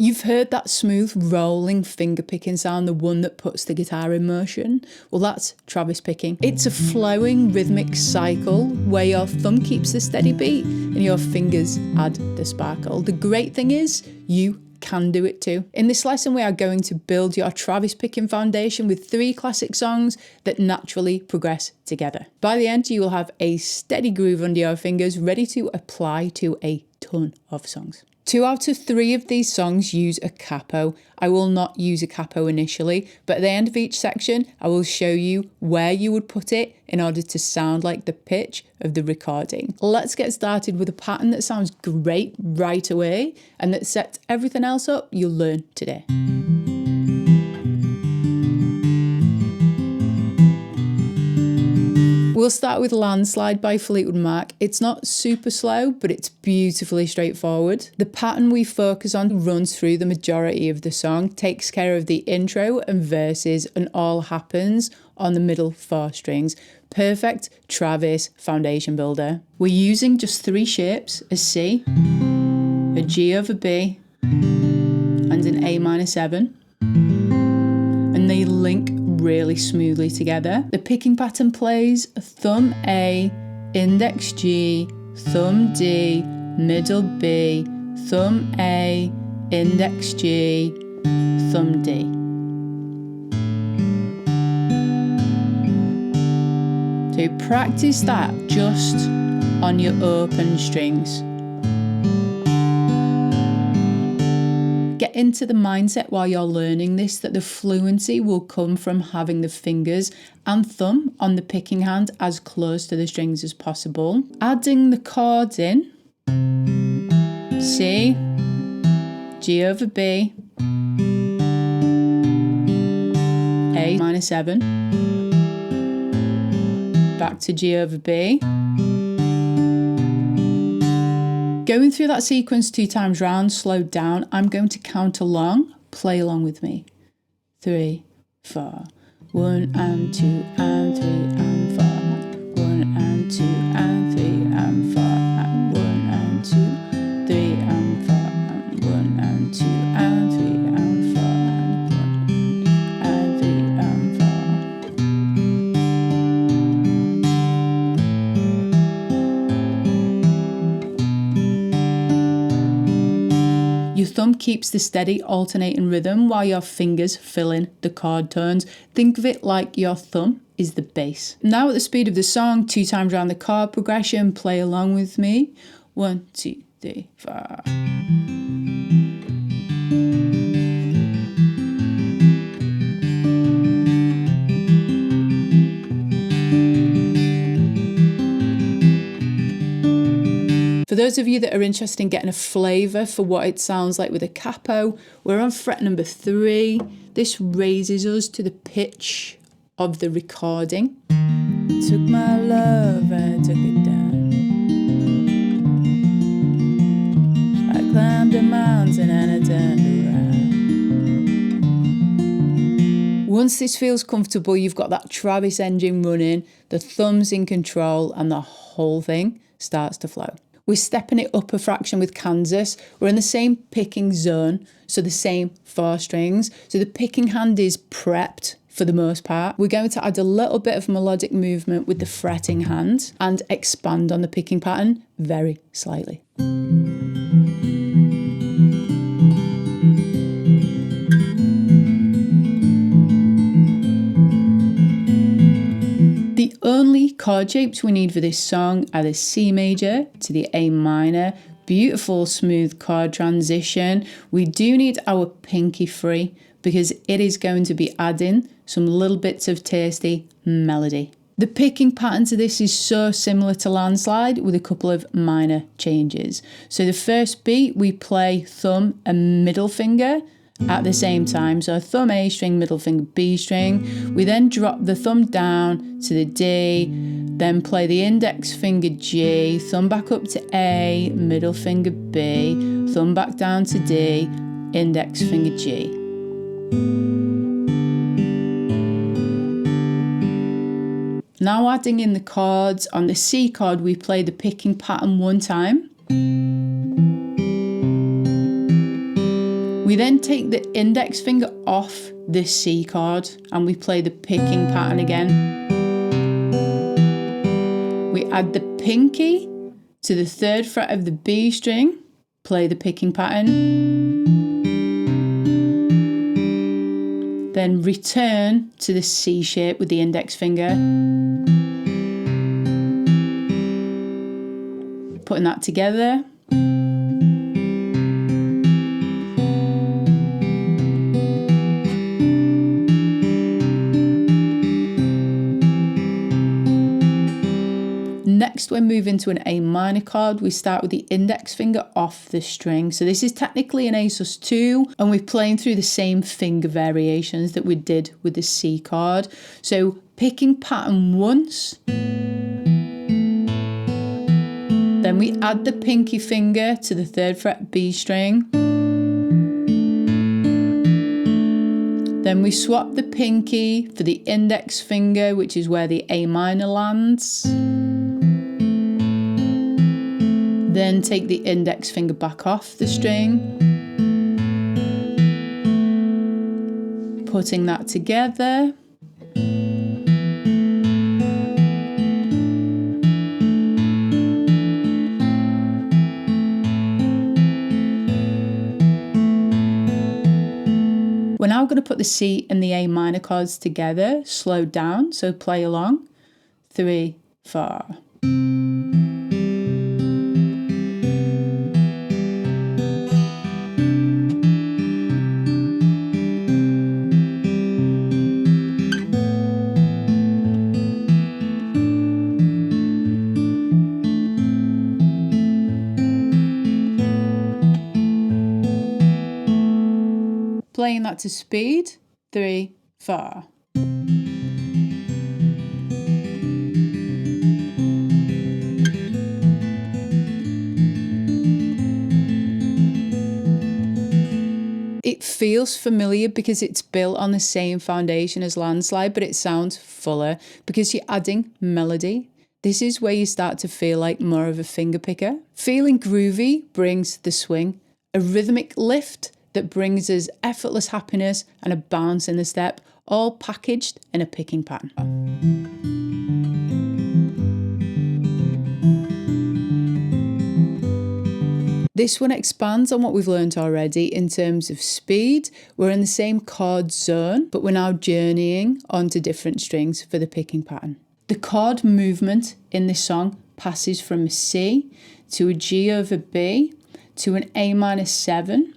You've heard that smooth rolling finger picking sound, the one that puts the guitar in motion? Well, that's Travis picking. It's a flowing rhythmic cycle where your thumb keeps the steady beat and your fingers add the sparkle. The great thing is you can do it too. In this lesson, we are going to build your Travis picking foundation with 3 classic songs that naturally progress together. By the end, you will have a steady groove under your fingers, ready to apply to a ton of songs. 2 out of 3 of these songs use a capo. I will not use a capo initially, but at the end of each section, I will show you where you would put it in order to sound like the pitch of the recording. Let's get started with a pattern that sounds great right away and that sets everything else up you'll learn today. We'll start with Landslide by Fleetwood Mac. It's not super slow, but it's beautifully straightforward. The pattern we focus on runs through the majority of the song, takes care of the intro and verses, and all happens on the middle 4 strings. Perfect Travis foundation builder. We're using just 3 shapes, a C, a G over B, and an A minor 7. And they link really smoothly together. The picking pattern plays thumb A, index G, thumb D, middle B, thumb A, index G, thumb D. So practice that just on your open strings. Get into the mindset while you're learning this that the fluency will come from having the fingers and thumb on the picking hand as close to the strings as possible. Adding the chords in. C, G over B, A minor 7, back to G over B. Going through that sequence 2 times round, slowed down, I'm going to count along. Play along with me. 3, 4. 1 and 2 and 3 and 4. 1 and 2 and 3 and 4. And 1 and 2, 3 and 4. And 1 and 2 and 3 and 4. And 1 and 3 and 4. Your thumb keeps the steady alternating rhythm while your fingers fill in the chord tones. Think of it like your thumb is the bass. Now at the speed of the song, 2 times around the chord progression, play along with me. 1, 2, 3, 4. For those of you that are interested in getting a flavour for what it sounds like with a capo, we're on fret number 3. This raises us to the pitch of the recording. Took my love and took it down. I climbed a mountain and I turned around. Once this feels comfortable, you've got that Travis engine running, the thumb's in control, and the whole thing starts to flow. We're stepping it up a fraction with Kansas. We're in the same picking zone, so the same 4 strings. So the picking hand is prepped for the most part. We're going to add a little bit of melodic movement with the fretting hand and expand on the picking pattern very slightly. The only chord shapes we need for this song are the C major to the A minor. Beautiful smooth chord transition. We do need our pinky free because it is going to be adding some little bits of tasty melody. The picking pattern to this is so similar to Landslide with a couple of minor changes. So the first beat we play thumb and middle finger at the same time. So thumb A string, middle finger B string. We then drop the thumb down to the D, then play the index finger G, thumb back up to A, middle finger B, thumb back down to D, index finger G. Now adding in the chords. On the C chord we play the picking pattern 1 time. We then take the index finger off the C chord and we play the picking pattern again. We add the pinky to the 3rd fret of the B string, play the picking pattern. Then return to the C shape with the index finger. Putting that together. Next, we're moving to an A minor chord. We start with the index finger off the string. So this is technically an A sus2, and we're playing through the same finger variations that we did with the C chord. So picking pattern once. Then we add the pinky finger to the 3rd fret B string. Then we swap the pinky for the index finger, which is where the A minor lands. Then take the index finger back off the string. Putting that together. We're now going to put the C and the A minor chords together, slowed down, so play along. 3, 4. Playing that to speed, 3, 4. It feels familiar because it's built on the same foundation as Landslide, but it sounds fuller because you're adding melody. This is where you start to feel like more of a finger picker. Feeling Groovy brings the swing, a rhythmic lift that brings us effortless happiness and a bounce in the step, all packaged in a picking pattern. This one expands on what we've learned already in terms of speed. We're in the same chord zone, but we're now journeying onto different strings for the picking pattern. The chord movement in this song passes from a C to a G over B to an A minor 7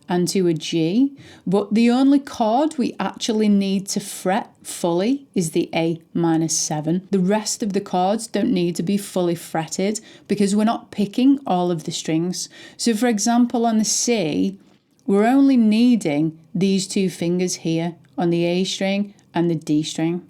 and to a G, but the only chord we actually need to fret fully is the A minor 7. The rest of the chords don't need to be fully fretted because we're not picking all of the strings. So for example, on the C, we're only needing these 2 fingers here on the A string and the D string.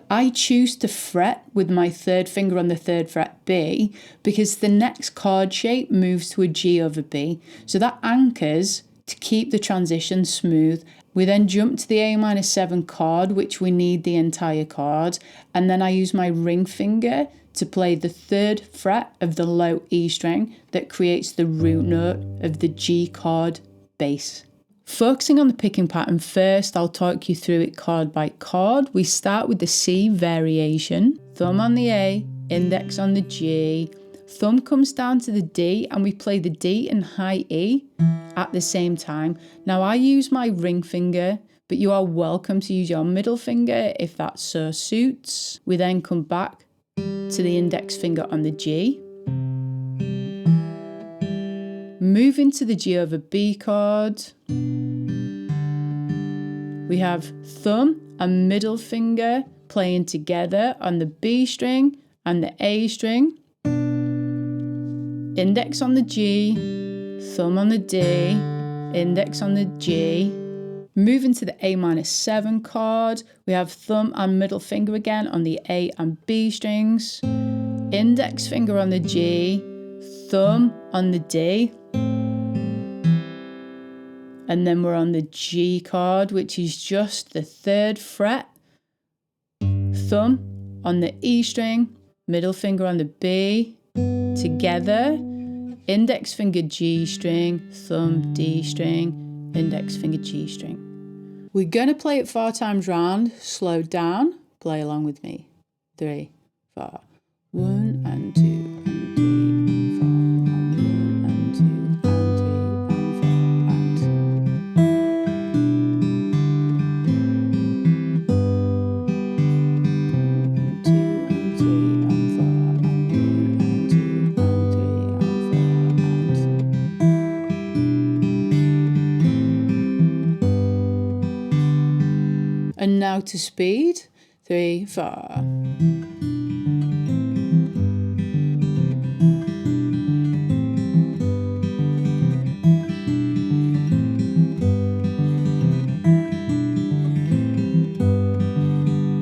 I choose to fret with my 3rd finger on the 3rd fret B because the next chord shape moves to a G over B. So that anchors to keep the transition smooth. We then jump to the A minor 7 chord, which we need the entire chord, and then I use my ring finger to play the 3rd fret of the low E string that creates the root note of the G chord bass. Focusing on the picking pattern first, I'll talk you through it chord by chord. We start with the C variation, thumb on the A, index on the G, thumb comes down to the D and we play the D and high E at the same time. Now I use my ring finger, but you are welcome to use your middle finger if that so suits. We then come back to the index finger on the G. Move into the G over B chord. We have thumb and middle finger playing together on the B string and the A string. Index on the G, thumb on the D, index on the G. Moving to the A minor 7 chord, we have thumb and middle finger again on the A and B strings. Index finger on the G, thumb on the D. And then we're on the G chord, which is just the 3rd fret. Thumb on the E string, middle finger on the B. Together, index finger G string, thumb D string, index finger G string. We're going to play it 4 times round, slow down, play along with me. 3, 4. 1 and 2 and 3 and 4 and 1 and 2 and 3 and 4 and 2 and 3 and 4 and 1 and 2 and 3 and 4 and now to speed. 3, 4.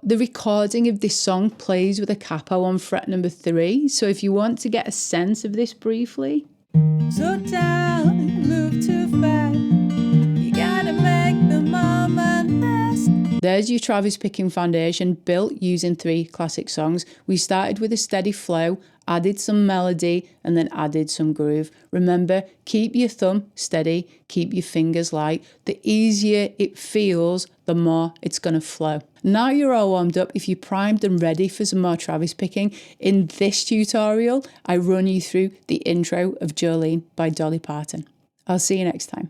The recording of this song plays with a capo on fret number 3, so if you want to get a sense of this briefly. So down, move too fast, you gotta make the moment last. There's your Travis picking foundation built using 3 classic songs. We started with a steady flow, added some melody, and then added some groove. Remember, keep your thumb steady, keep your fingers light. The easier it feels, the more it's going to flow. Now you're all warmed up, if you're primed and ready for some more Travis picking, in this tutorial, I run you through the intro of Jolene by Dolly Parton. I'll see you next time.